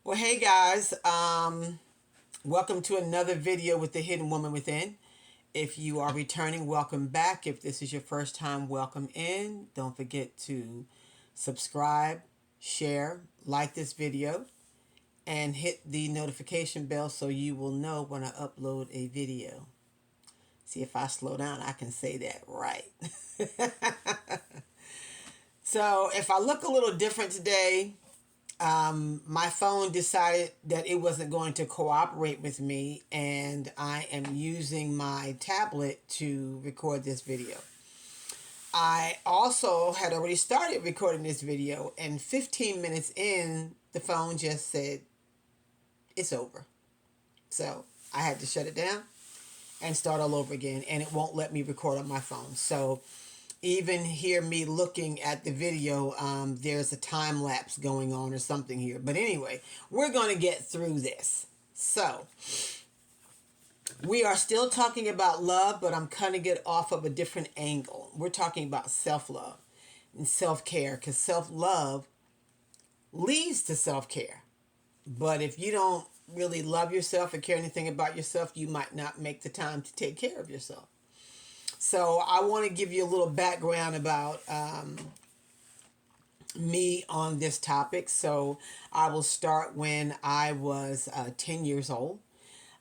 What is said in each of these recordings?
Well, hey guys, welcome to another video with the Hidden Woman Within. If you are returning, welcome back. If this is your first time, welcome in. Don't forget to subscribe, share, like this video, and hit the notification bell so you will know when I upload a video. See, if I slow down, I can say that right. So if I look a little different today, my phone decided that it wasn't going to cooperate with me, and I am using my tablet to record this video. I also had already started recording this video, and 15 minutes in, the phone just said, it's over. So I had to shut it down and start all over again, and it won't let me record on my phone. So even hear me looking at the video, there's a time lapse going on or something here. But anyway, we're going to get through this. So we are still talking about love, but I'm cutting it off of a different angle. We're talking about self-love and self-care, because self-love leads to self-care. But if you don't really love yourself or care anything about yourself, you might not make the time to take care of yourself. So I want to give you a little background about me on this topic. So I will start when I was 10 years old.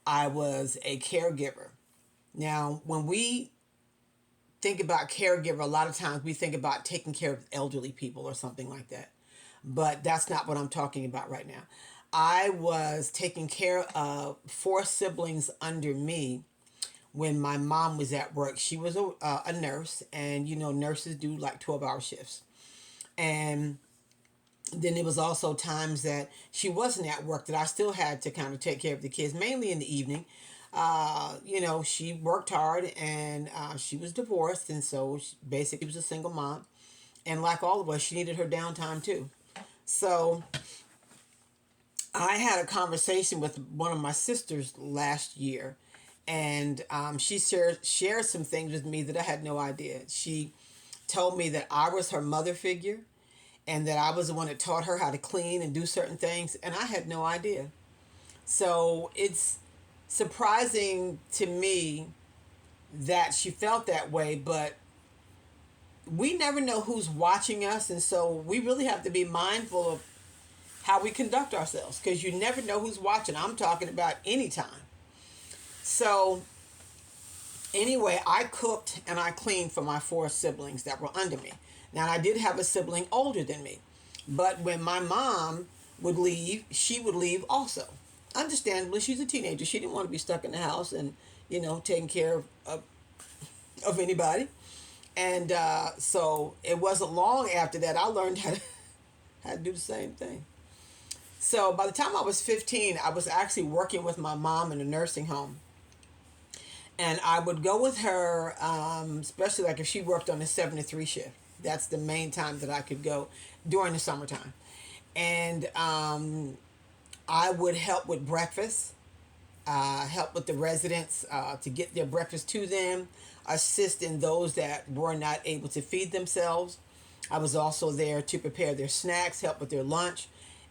I was a caregiver. Now, when we think about caregiver, a lot of times we think about taking care of elderly people or something like that. But that's not what I'm talking about right now. I was taking care of 4 siblings under me when my mom was at work. She was a nurse, and you know, nurses do like 12-hour shifts. And then there was also times that she wasn't at work that I still had to kind of take care of the kids, mainly in the evening. You know, she worked hard, and she was divorced, and so she basically was a single mom. And like all of us, she needed her downtime too. So I had a conversation with one of my sisters last year, and she shared some things with me that I had no idea. She told me that I was her mother figure, and that I was the one that taught her how to clean and do certain things, and I had no idea. So it's surprising to me that she felt that way, but we never know who's watching us, and so we really have to be mindful of how we conduct ourselves, because you never know who's watching. I'm talking about anytime. So anyway, I cooked and I cleaned for my 4 siblings that were under me. Now, I did have a sibling older than me, but when my mom would leave, she would leave also. Understandably, she's a teenager. She didn't want to be stuck in the house and, you know, taking care of anybody. And so it wasn't long after that I learned how to do the same thing. So by the time I was 15, I was actually working with my mom in a nursing home. And I would go with her, especially like if she worked on a 7 to 3 shift. That's the main time that I could go during the summertime. And I would help with breakfast, help with the residents to get their breakfast to them, assist in those that were not able to feed themselves. I was also there to prepare their snacks, help with their lunch,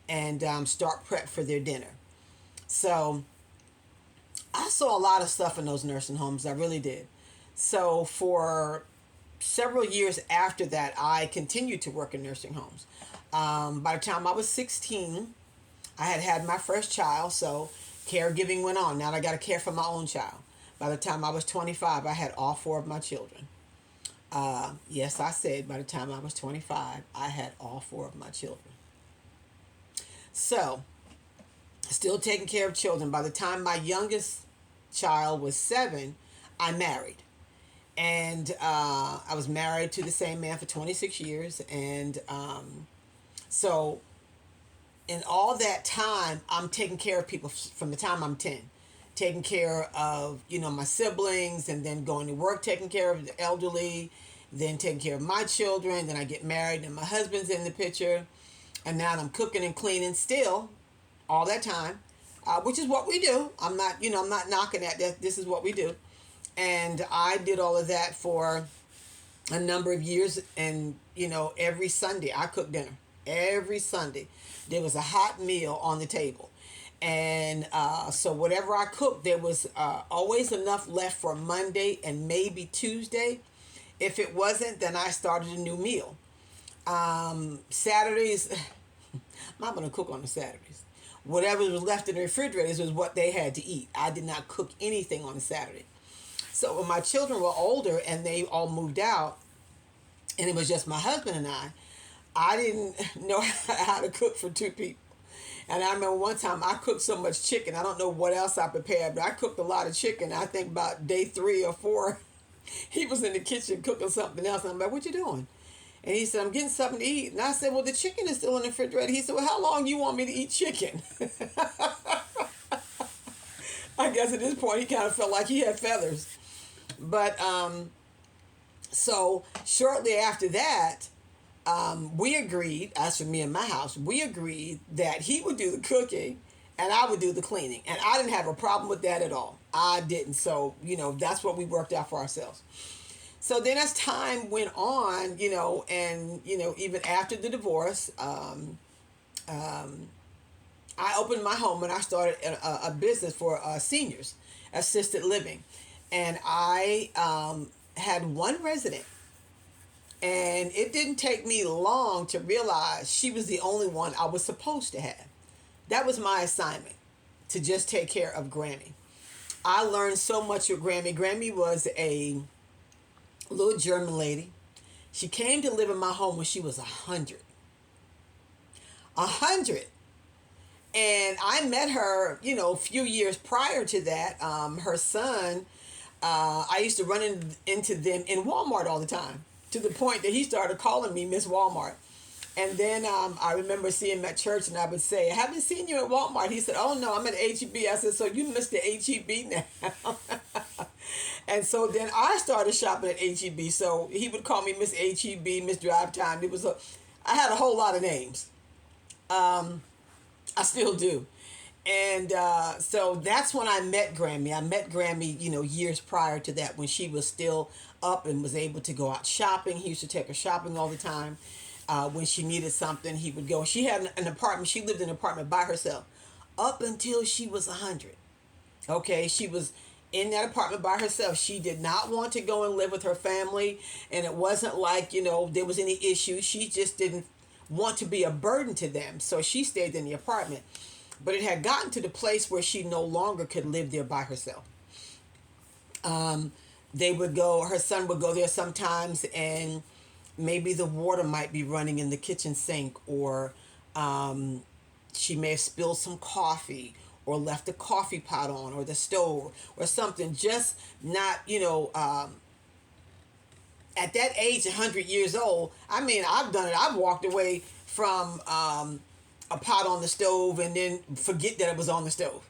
and start prep for their dinner. So I saw a lot of stuff in those nursing homes. I really did. So for several years after that, I continued to work in nursing homes. By the time I was 16, I had had my first child, so caregiving went on. Now I got to care for my own child. By the time I was 25, I had all 4 of my children. Yes, I said by the time I was 25, I had all 4 of my children. So, still taking care of children. By the time my youngest child was 7, I married. And I was married to the same man for 26 years. And so in all that time, I'm taking care of people from the time I'm 10. Taking care of, you know, my siblings, and then going to work, taking care of the elderly, then taking care of my children. Then I get married, and my husband's in the picture. And now I'm cooking and cleaning still all that time, which is what we do. I'm not, you know, I'm not knocking at that. This is what we do. And I did all of that for a number of years. And, you know, every Sunday I cooked dinner. Every Sunday, there was a hot meal on the table. And so whatever I cooked, there was always enough left for Monday and maybe Tuesday. If it wasn't, then I started a new meal. Saturdays, I'm not going to cook on the Saturdays. Whatever was left in the refrigerators was what they had to eat. I did not cook anything on a Saturday. So when my children were older and they all moved out, and it was just my husband and I didn't know how to cook for two people. And I remember one time I cooked so much chicken. I don't know what else I prepared, but I cooked a lot of chicken. I think about day 3 or 4, he was in the kitchen cooking something else. And I'm like, what you doing? And he said, I'm getting something to eat. And I said, well, the chicken is still in the refrigerator. He said, well, how long you want me to eat chicken? I guess at this point he kind of felt like he had feathers. But so shortly after that, we agreed, as for me and my house, we agreed that he would do the cooking and I would do the cleaning. And I didn't have a problem with that at all. I didn't. So, that's what we worked out for ourselves. So then as time went on, and, even after the divorce, I opened my home and I started a business for seniors, assisted living. And I had one resident. And it didn't take me long to realize she was the only one I was supposed to have. That was my assignment, to just take care of Grammy. I learned so much with Grammy. Grammy was a little German lady. She came to live in my home when she was 100. 100. And I met her, a few years prior to that. Her son, I used to run into them in Walmart all the time, to the point that he started calling me Miss Walmart. And then I remember seeing him at church, and I would say, I haven't seen you at Walmart. He said, oh, no, I'm at H-E-B. I said, so you missed the H-E-B now. And so then I started shopping at H-E-B. So he would call me Miss H-E-B, Miss Drive Time. I had a whole lot of names. I still do. And so that's when I met Grammy. I met Grammy, years prior to that, when she was still up and was able to go out shopping. He used to take her shopping all the time. When she needed something, he would go. She had an apartment. She lived in an apartment by herself up until she was 100. Okay, she was in that apartment by herself. She did not want to go and live with her family. And it wasn't like, there was any issue. She just didn't want to be a burden to them. So she stayed in the apartment. But it had gotten to the place where she no longer could live there by herself. They would go, her son would go there sometimes, and maybe the water might be running in the kitchen sink, or she may have spilled some coffee or left the coffee pot on, or the stove or something. Just not, at that age, 100 years old, I mean, I've done it. I've walked away from a pot on the stove and then forget that it was on the stove.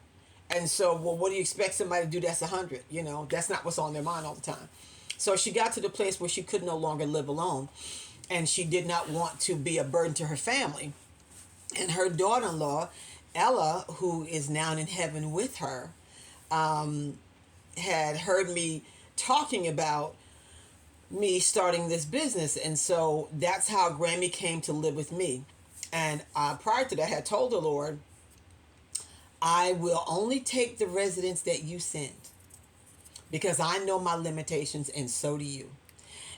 And so, well, what do you expect somebody to do that's 100? That's not what's on their mind all the time. So she got to the place where she could no longer live alone, and she did not want to be a burden to her family. And her daughter-in-law, Ella, who is now in heaven with her, had heard me talking about me starting this business. And so that's how Grammy came to live with me. And prior to that, I had told the Lord, I will only take the residents that you send, because I know my limitations, and so do you.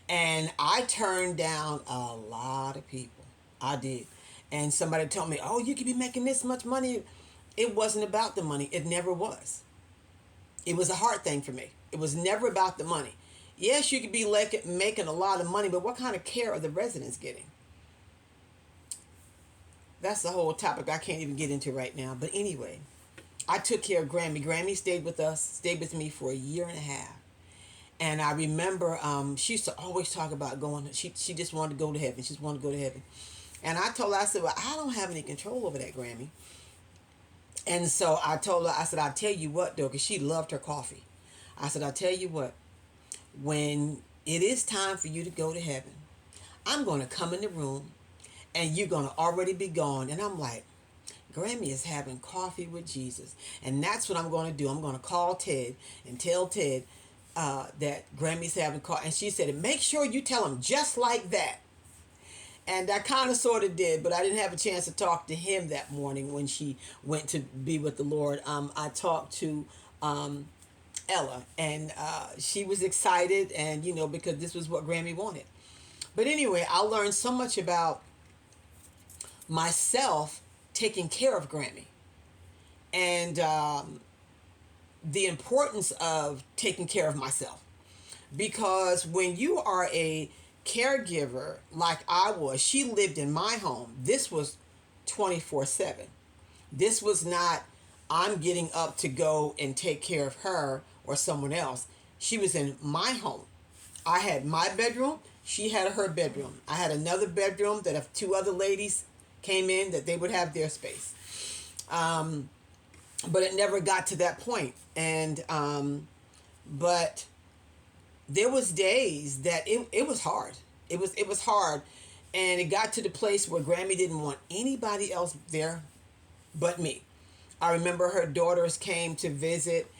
And I turned down a lot of people. I did. And somebody told me, oh, you could be making this much money. It wasn't about the money. It never was. It was a hard thing for me. It was never about the money. Yes, you could be making a lot of money, but what kind of care are the residents getting? That's the whole topic I can't even get into right now. But anyway, I took care of Grammy. Grammy stayed with me for a year and a half. And I remember she used to always talk about going. She just wanted to go to heaven. She just wanted to go to heaven. And I told her, I said, well, I don't have any control over that, Grammy. And so I told her, I said, I'll tell you what, though, because she loved her coffee. I said, I'll tell you what, when it is time for you to go to heaven, I'm going to come in the room and you're going to already be gone. And I'm like, Grammy is having coffee with Jesus. And that's what I'm going to do. I'm going to call Ted and tell Ted that Grammy's having coffee. And she said, make sure you tell him just like that. And I kind of sort of did, but I didn't have a chance to talk to him that morning when she went to be with the Lord. I talked to Ella, and she was excited, and because this was what Grammy wanted. But anyway, I learned so much about myself taking care of Grammy, and the importance of taking care of myself. Because when you are a caregiver like I was, she lived in my home. This was 24/7. This was not, I'm getting up to go and take care of her or someone else. She was in my home. I had my bedroom. She had her bedroom. I had another bedroom that if two other ladies came in, that they would have their space. But it never got to that point. And but there was days that it was hard. It was hard, and it got to the place where Grammy didn't want anybody else there but me. I remember her daughters came to visit,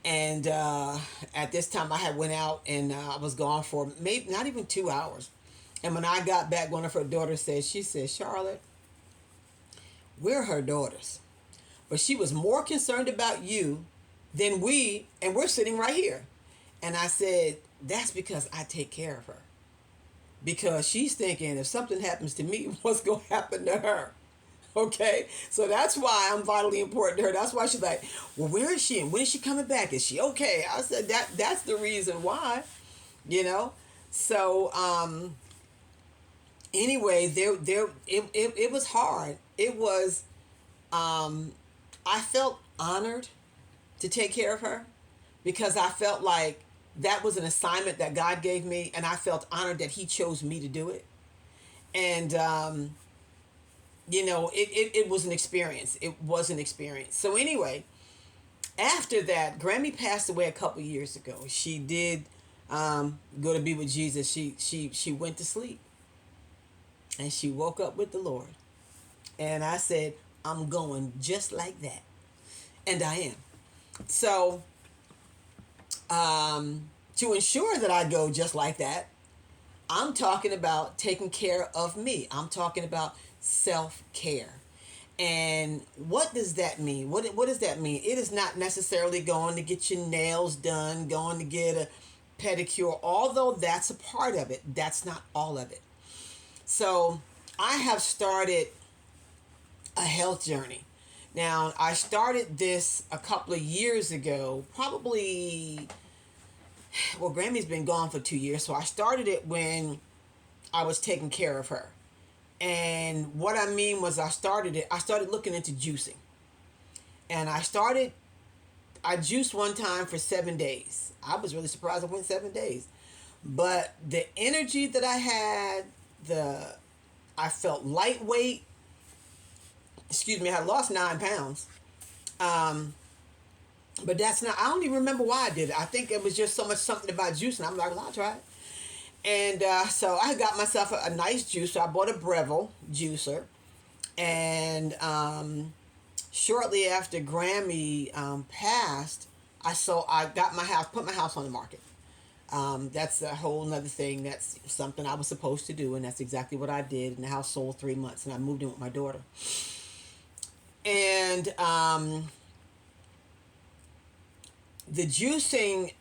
and at this time I had went out, and I was gone for maybe not even 2 hours. And when I got back, one of her daughters said, she said, Charlotte, we're her daughters, but she was more concerned about you than we, and we're sitting right here. And I said, that's because I take care of her. Because she's thinking, if something happens to me, what's going to happen to her? Okay? So that's why I'm vitally important to her. That's why she's like, well, where is she? And when is she coming back? Is she okay? I said, that's the reason why, you know? So, anyway, it was hard. It was, I felt honored to take care of her because I felt like that was an assignment that God gave me, and I felt honored that He chose me to do it. And it was an experience. It was an experience. So anyway, after that, Grammy passed away a couple years ago. She did go to be with Jesus. She went to sleep, and she woke up with the Lord. And I said, I'm going just like that, and I am. So, to ensure that I go just like that, I'm talking about taking care of me. I'm talking about self-care. And what does that mean? What does that mean? It is not necessarily going to get your nails done, going to get a pedicure, although that's a part of it. That's not all of it. So I have started a health journey. Now, I started this a couple of years ago, probably, well, Grammy's been gone for 2 years, so I started it when I was taking care of her. And what I mean was I started looking into juicing. And I juiced one time for 7 days. I was really surprised I went 7 days. But the energy that I had, I felt lightweight. Excuse me, I had lost 9 pounds. But that's not, I don't even remember why I did it. I think it was just something about juicing. I'm like, well, I'll try it. And so I got myself a nice juicer. I bought a Breville juicer. And shortly after Grammy passed, I got my house, put my house on the market. That's a whole nother thing. That's something I was supposed to do, and that's exactly what I did. And the house sold 3 months, and I moved in with my daughter. And the juicing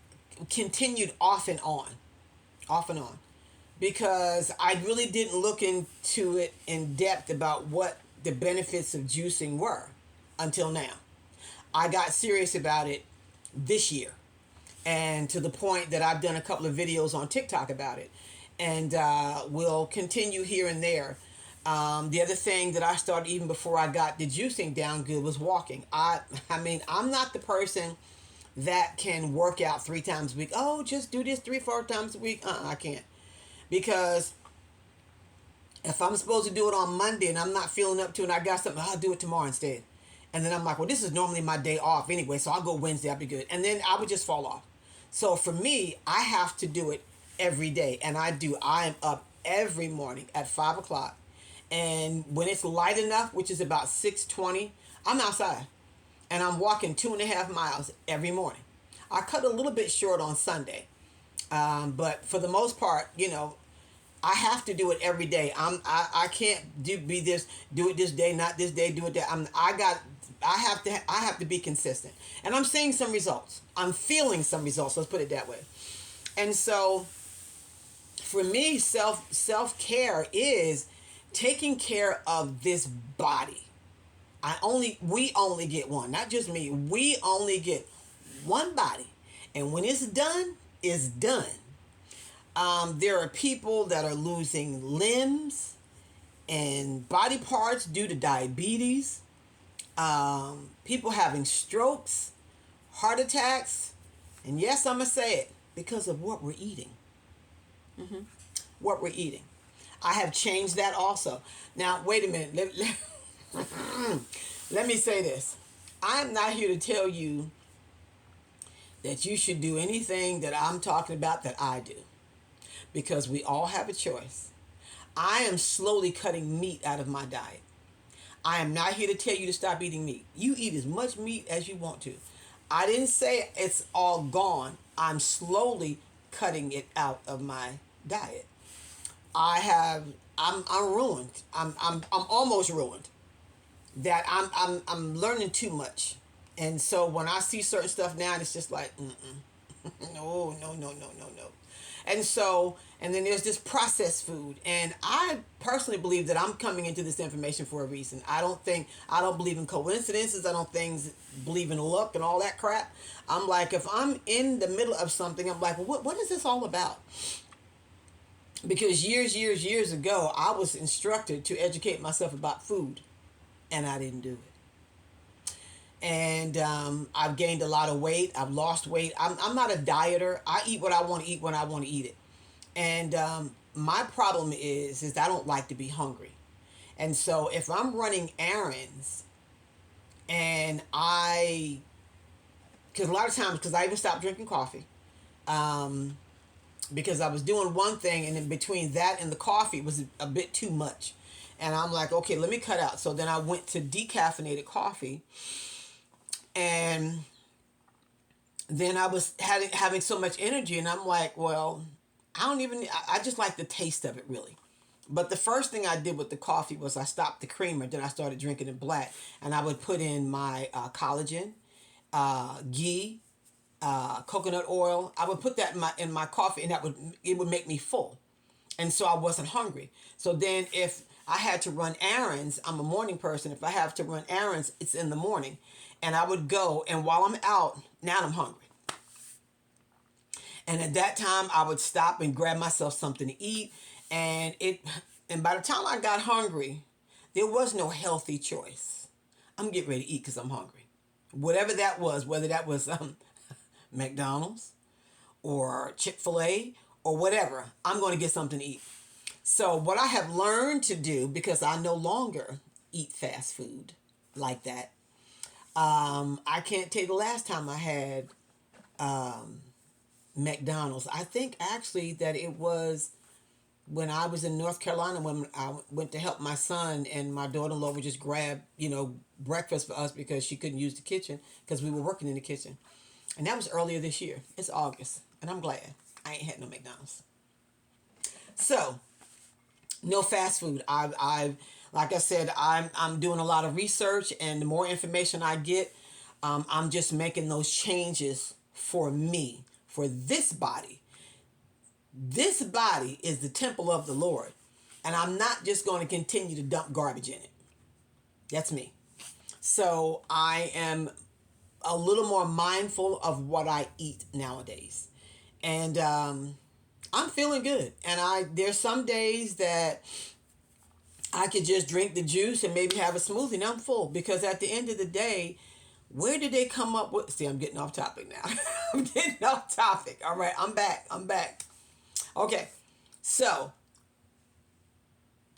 continued off and on, because I really didn't look into it in depth about what the benefits of juicing were until now. I got serious about it this year, and to the point that I've done a couple of videos on TikTok about it, and will continue here and there. The other thing that I started even before I got the juicing down good was walking. I mean, I'm not the person that can work out 3 times a week. Oh, just do this 3-4 times a week. I can't. Because if I'm supposed to do it on Monday and I'm not feeling up to it and I got something, I'll do it tomorrow instead. And then I'm like, well, this is normally my day off anyway, so I'll go Wednesday, I'll be good. And then I would just fall off. So for me, I have to do it every day. And I do. I am up every morning at 5 o'clock. And when it's light enough, which is about 6:20, I'm outside. And I'm walking 2.5 miles every morning. I cut a little bit short on Sunday. But for the most part, I have to do it every day. I can't do it this day, not this day, do it that. I have to be consistent. And I'm seeing some results. I'm feeling some results. Let's put it that way. And so for me, self-care is taking care of this body. We only get one, not just me. We only get one body. And when it's done, it's done. There are people that are losing limbs and body parts due to diabetes, people having strokes, heart attacks, and yes, I'm going to say it, because of what we're eating. What we're eating. I have changed that also. Now, wait a minute. Let me say this. I'm not here to tell you that you should do anything that I'm talking about that I do, because we all have a choice. I am slowly cutting meat out of my diet. I am not here to tell you to stop eating meat. You eat as much meat as you want to. I didn't say it's all gone. I'm slowly cutting it out of my diet. I'm ruined. I'm almost ruined. That I'm learning too much. And so when I see certain stuff now, it's just like, no, no, no, no, no, no. And so, and then there's this processed food. And I personally believe that I'm coming into this information for a reason. I don't believe in coincidences. I don't believe in luck and all that crap. I'm like, if I'm in the middle of something, I'm like, well, what is this all about? Because years ago, I was instructed to educate myself about food, and I didn't do it. And I've gained a lot of weight. I've lost weight. I'm not a dieter. I eat what I want to eat when I want to eat it. And my problem is I don't like to be hungry. And so if I'm running errands and because a lot of times, because I even stopped drinking coffee, because I was doing one thing, and in between that and the coffee was a bit too much. And I'm like, okay, let me cut out. So then I went to decaffeinated coffee. And then I was having so much energy, and I'm like, well, I just like the taste of it, really. But the first thing I did with the coffee was I stopped the creamer. Then I started drinking it black. And I would put in my collagen, ghee, coconut oil. I would put that in my coffee, and it would make me full. And so I wasn't hungry. So then if I had to run errands, I'm a morning person. If I have to run errands, it's in the morning. And I would go, and while I'm out, now I'm hungry. And at that time, I would stop and grab myself something to eat. And by the time I got hungry, there was no healthy choice. I'm getting ready to eat because I'm hungry. Whatever that was, whether that was McDonald's or Chick-fil-A or whatever, I'm going to get something to eat. So what I have learned to do, because I no longer eat fast food like that, I can't tell you the last time I had McDonald's. I think actually that it was when I was in North Carolina, when I went to help my son, and my daughter-in-law would just grab, breakfast for us because she couldn't use the kitchen because we were working in the kitchen. And that was earlier this year. It's August, and I'm glad I ain't had no McDonald's. So, no fast food. I like I said, I'm doing a lot of research, and the more information I get, I'm just making those changes for me, for this body. This body is the temple of the Lord, and I'm not just going to continue to dump garbage in it. That's me. So I am a little more mindful of what I eat nowadays, and I'm feeling good. And there's some days that I could just drink the juice and maybe have a smoothie, and I'm full, because at the end of the day, where did they come up with? See, I'm getting off topic now. I'm getting off topic. All right, I'm back. Okay, so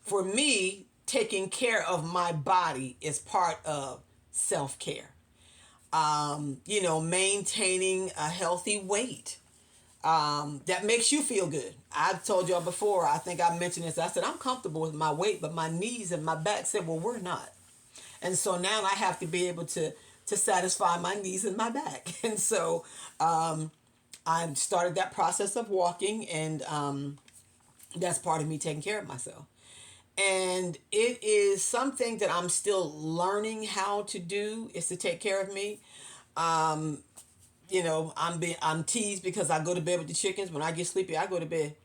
for me, taking care of my body is part of self-care. Maintaining a healthy weight. That makes you feel good. I've told y'all before, I think I mentioned this. I said, I'm comfortable with my weight, but my knees and my back said, well, we're not. And so now I have to be able to satisfy my knees and my back. And so I started that process of walking, and That's part of me taking care of myself. And it is something that I'm still learning how to do, is to take care of me. Um, I'm teased because I go to bed with the chickens. When I get sleepy, I go to bed.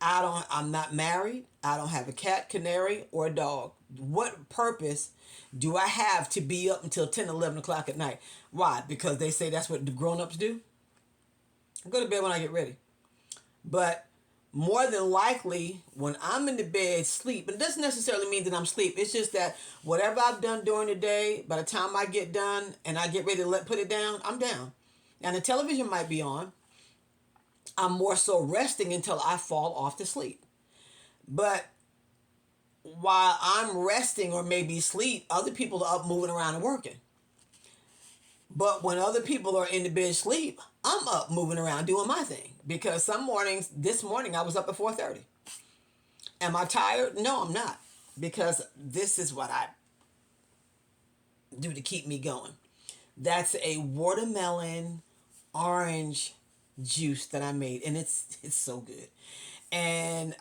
I'm not married. I don't have a cat, canary, or a dog. What purpose do I have to be up until 10, 11 o'clock at night? Why? Because they say that's what the grown-ups do? I go to bed when I get ready. But more than likely, when I'm in the bed, sleep, but it doesn't necessarily mean that I'm asleep. It's just that whatever I've done during the day, by the time I get done and I get ready to put it down, I'm down. And the television might be on. I'm more so resting until I fall off to sleep. But while I'm resting or maybe sleep, other people are up moving around and working. But when other people are in the bed sleep, I'm up moving around doing my thing. Because some mornings, this morning I was up at 4:30. Am I tired? No, I'm not. Because this is what I do to keep me going. That's a watermelon orange juice that I made, and it's so good. And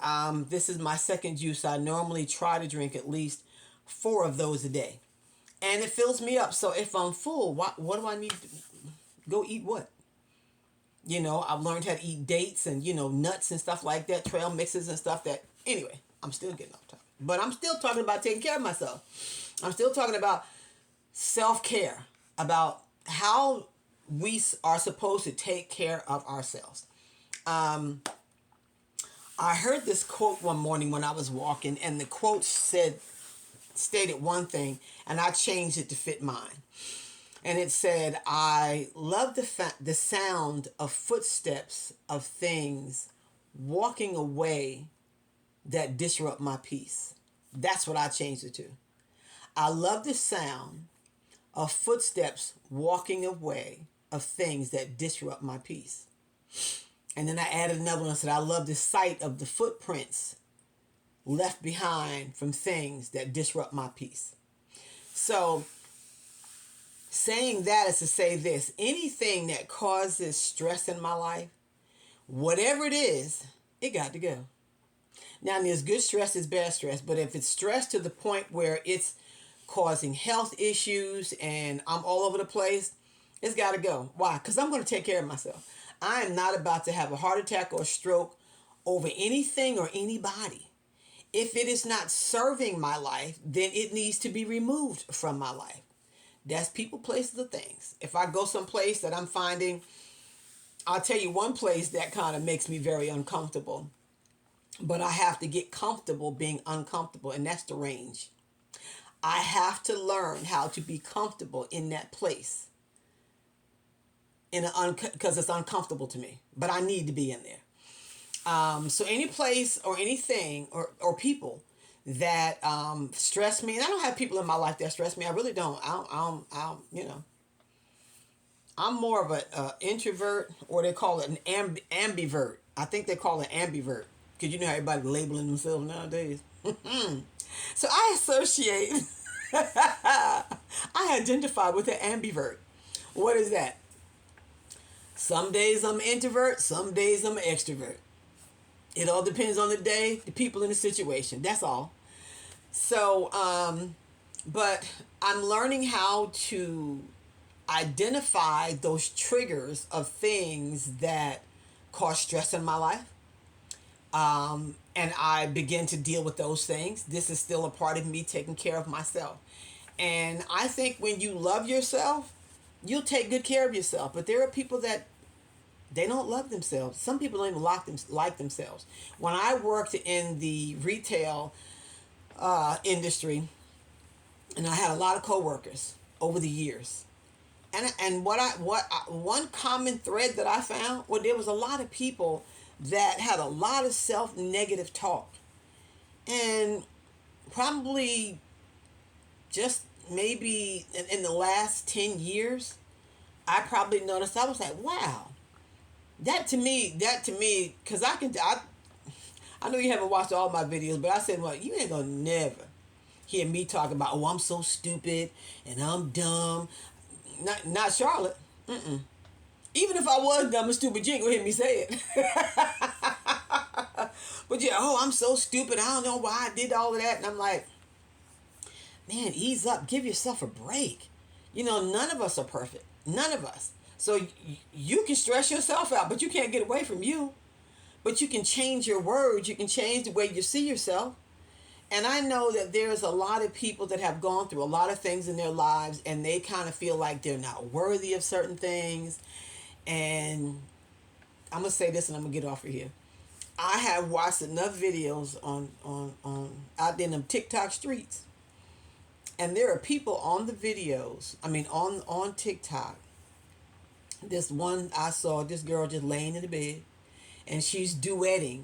this is my second juice. I normally try to drink at least 4 of those a day, and it fills me up. So if I'm full, what do I need to go eat? What? I've learned how to eat dates and nuts and stuff like that, trail mixes and stuff. That anyway, I'm still getting off topic, but I'm still talking about taking care of myself. I'm still talking about self-care, about how we are supposed to take care of ourselves. Um, I heard this quote one morning when I was walking, and the quote stated one thing, and I changed it to fit mine. And it said, "I love the sound of footsteps of things walking away that disrupt my peace." That's what I changed it to. I love the sound of footsteps walking away of things that disrupt my peace. And then I added another one and said, I love the sight of the footprints left behind from things that disrupt my peace. So saying that is to say this: anything that causes stress in my life, whatever it is, it got to go. Now, there's good stress, there's bad stress, but if it's stress to the point where it's causing health issues and I'm all over the place, it's got to go. Why? Because I'm going to take care of myself. I am not about to have a heart attack or a stroke over anything or anybody. If it is not serving my life, then it needs to be removed from my life. That's people, places, or things. If I go someplace that I'm finding, I'll tell you one place that kind of makes me very uncomfortable. But I have to get comfortable being uncomfortable, and that's the range. I have to learn how to be comfortable in that place, because it's uncomfortable to me. But I need to be in there. So any place or anything or people that stress me, and I don't have people in my life that stress me. I really don't. I'm more of an introvert, or they call it an ambivert. I think they call it ambivert, because you know how everybody labeling themselves nowadays. So I associate, I identify with the ambivert. What is that? Some days I'm an introvert, some days I'm an extrovert. It all depends on the day, the people, and the situation. That's all. So, but I'm learning how to identify those triggers of things that cause stress in my life. And I begin to deal with those things. This is still a part of me taking care of myself. And I think when you love yourself, you'll take good care of yourself. But there are people that they don't love themselves. Some people don't even like themselves. When I worked in the retail industry, and I had a lot of coworkers over the years, and one common thread that I found, well, there was a lot of people that had a lot of self-negative talk, and probably just maybe in the last 10 years, I probably noticed, I was like, wow, that to me, because I know you haven't watched all my videos, but I said, well, you ain't gonna never hear me talk about, oh, I'm so stupid and I'm dumb. Not Charlotte. Mm-mm. Even if I was dumb and stupid, you ain't gonna hear me say it. But yeah, oh, I'm so stupid. I don't know why I did all of that. And I'm like, man, ease up. Give yourself a break. None of us are perfect. None of us. So you can stress yourself out, but you can't get away from you. But you can change your words. You can change the way you see yourself. And I know that there's a lot of people that have gone through a lot of things in their lives and they kind of feel like they're not worthy of certain things. And I'm going to say this and I'm going to get off of here. I have watched enough videos on out there in them TikTok streets. And there are people on the videos, on TikTok. This one I saw, this girl just laying in the bed and she's duetting.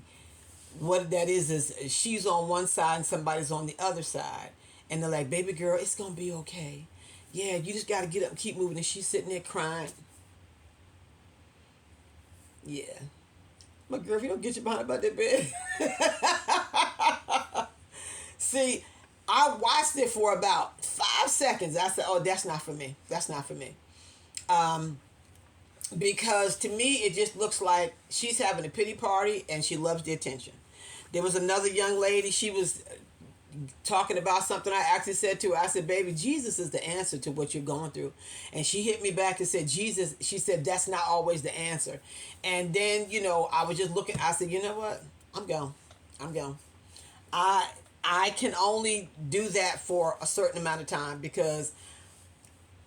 What that is she's on one side and somebody's on the other side. And they're like, baby girl, it's going to be okay. Yeah, you just got to get up and keep moving. And she's sitting there crying. Yeah. My girl, if you don't get your behind about that bed. See, I watched it for about 5 seconds. I said, oh, that's not for me. That's not for me. Because to me, it just looks like she's having a pity party and she loves the attention. There was another young lady, she was talking about something. I actually said to her, I said, baby, Jesus is the answer to what you're going through. And she hit me back and said, Jesus, she said, that's not always the answer. And then, I was just looking, I said, you know what? I'm gone. I can only do that for a certain amount of time because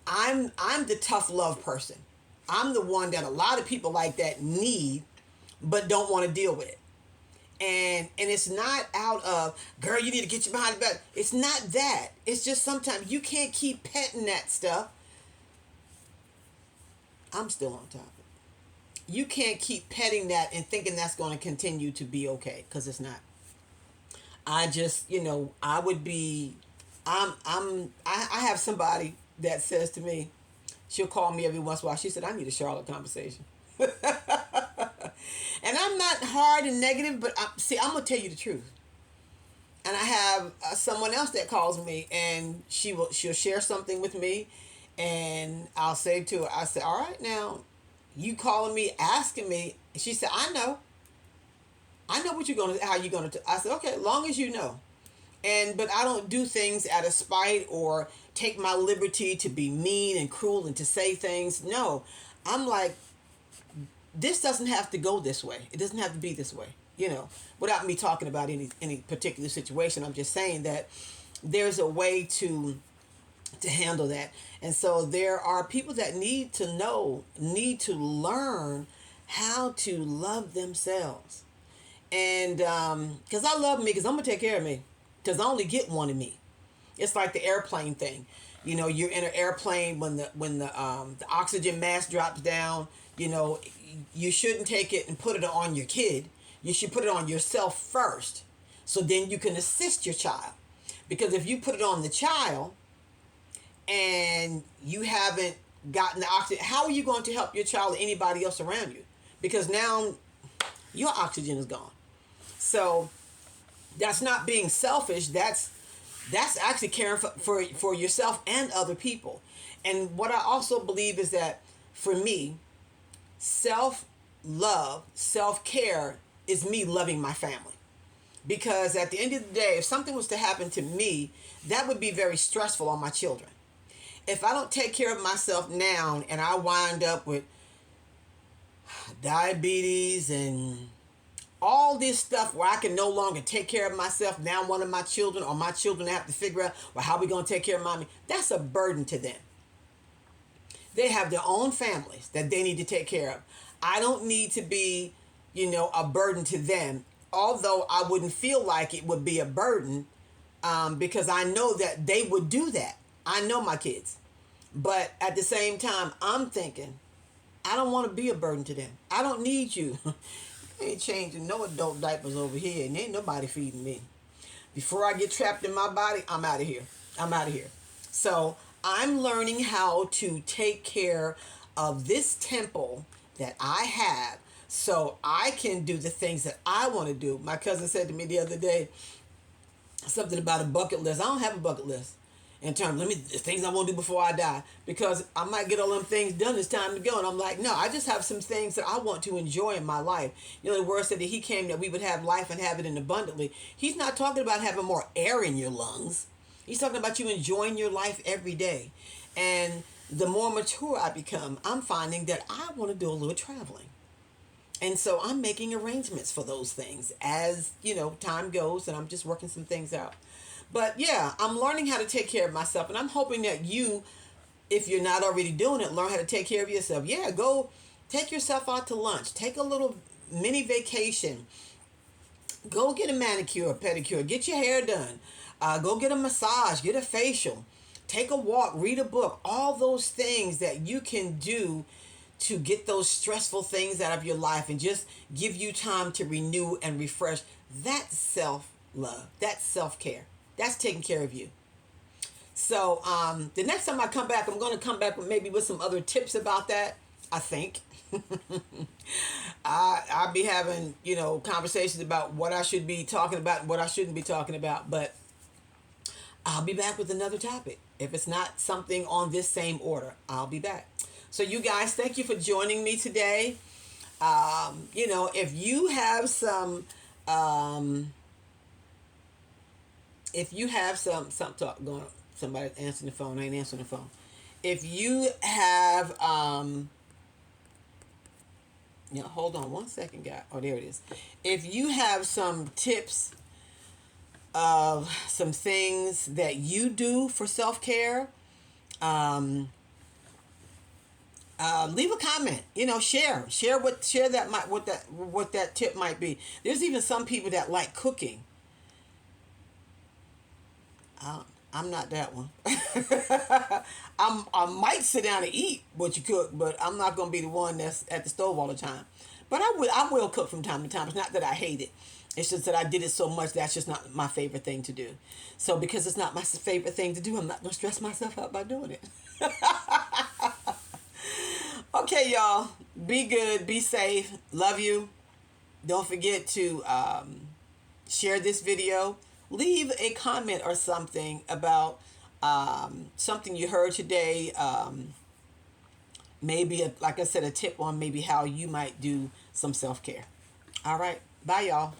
I'm the tough love person. I'm the one that a lot of people like that need, but don't want to deal with it. And it's not out of, girl, you need to get your behind the back. It's not that. It's just sometimes you can't keep petting that stuff. I'm still on topic. You can't keep petting that and thinking that's going to continue to be okay, because it's not. I just, I would be, I have somebody that says to me, she'll call me every once in a while. She said, I need a Charlotte conversation. And I'm not hard and negative, but I'm going to tell you the truth. And I have someone else that calls me and she'll share something with me. And I'll say to her, I said, all right, now you calling me, asking me. And she said, I know what how you're going to, I said, okay, long as you know. But I don't do things out of spite or take my liberty to be mean and cruel and to say things. No, I'm like, this doesn't have to go this way. It doesn't have to be this way, without me talking about any particular situation. I'm just saying that there's a way to handle that. And so there are people that need to learn how to love themselves. And because I love me, because I'm going to take care of me, because I only get one of me. It's like the airplane thing. You're in an airplane when the oxygen mask drops down, you shouldn't take it and put it on your kid. You should put it on yourself first. So then you can assist your child. Because if you put it on the child and you haven't gotten the oxygen, how are you going to help your child or anybody else around you? Because now your oxygen is gone. So that's not being selfish. That's actually caring for yourself and other people. And what I also believe is that for me, self-love, self-care is me loving my family. Because at the end of the day, if something was to happen to me, that would be very stressful on my children. If I don't take care of myself now and I wind up with diabetes and all this stuff where I can no longer take care of myself, now one of my children or my children have to figure out, well, how are we going to take care of mommy? That's a burden to them. They have their own families that they need to take care of. I don't need to be, a burden to them, although I wouldn't feel like it would be a burden because I know that they would do that. I know my kids. But at the same time, I'm thinking, I don't want to be a burden to them. I don't need you. Ain't changing no adult diapers over here, and ain't nobody feeding me. Before I get trapped in my body, I'm out of here. So I'm learning how to take care of this temple that I have so I can do the things that I want to do. My cousin said to me the other day something about a bucket list. I don't have a bucket list. in terms, let me, the things I want to do before I die, because I might get all them things done. It's time to go. And I'm like, no, I just have some things that I want to enjoy in my life. You know, the word said that he came that we would have life and have it in abundantly. He's not talking about having more air in your lungs. He's talking about you enjoying your life every day. And the more mature I become, I'm finding that I want to do a little traveling. And so I'm making arrangements for those things as, you know, time goes, and I'm just working some things out. But yeah, I'm learning how to take care of myself, and I'm hoping that you, if you're not already doing it, learn how to take care of yourself. Yeah, go take yourself out to lunch. Take a little mini vacation. Go get a manicure, pedicure. Get your hair done. Go get a massage. Get a facial. Take a walk. Read a book. All those things that you can do to get those stressful things out of your life and just give you time to renew and refresh. That's self-love. That's self-care. That's taking care of you. So the next time I come back, I'm going to come back with maybe with some other tips about that, I think. I'll be having, you know, conversations about what I should be talking about and what I shouldn't be talking about. But I'll be back with another topic. If it's not something on this same order, I'll be back. So you guys, thank you for joining me today. You know, if you have some, some talk going on, somebody answering the phone, I ain't answering the phone. If you have, you know, hold on one second, guy. Oh, there it is. If you have some tips of some things that you do for self-care, leave a comment. You know, share that might what that tip might be. There's even some people that like cooking. I'm not that one. I might sit down and eat what you cook, but I'm not gonna be the one that's at the stove all the time. But I will cook from time to time. It's not that I hate it. It's just that I did it so much that's just not my favorite thing to do. So because it's not my favorite thing to do, I'm not gonna stress myself out by doing it. Okay, y'all. Be good. Be safe. Love you. Don't forget to share this video. Leave a comment or something about something you heard today. Maybe, like I said, a tip on maybe how you might do some self-care. All right. Bye, y'all.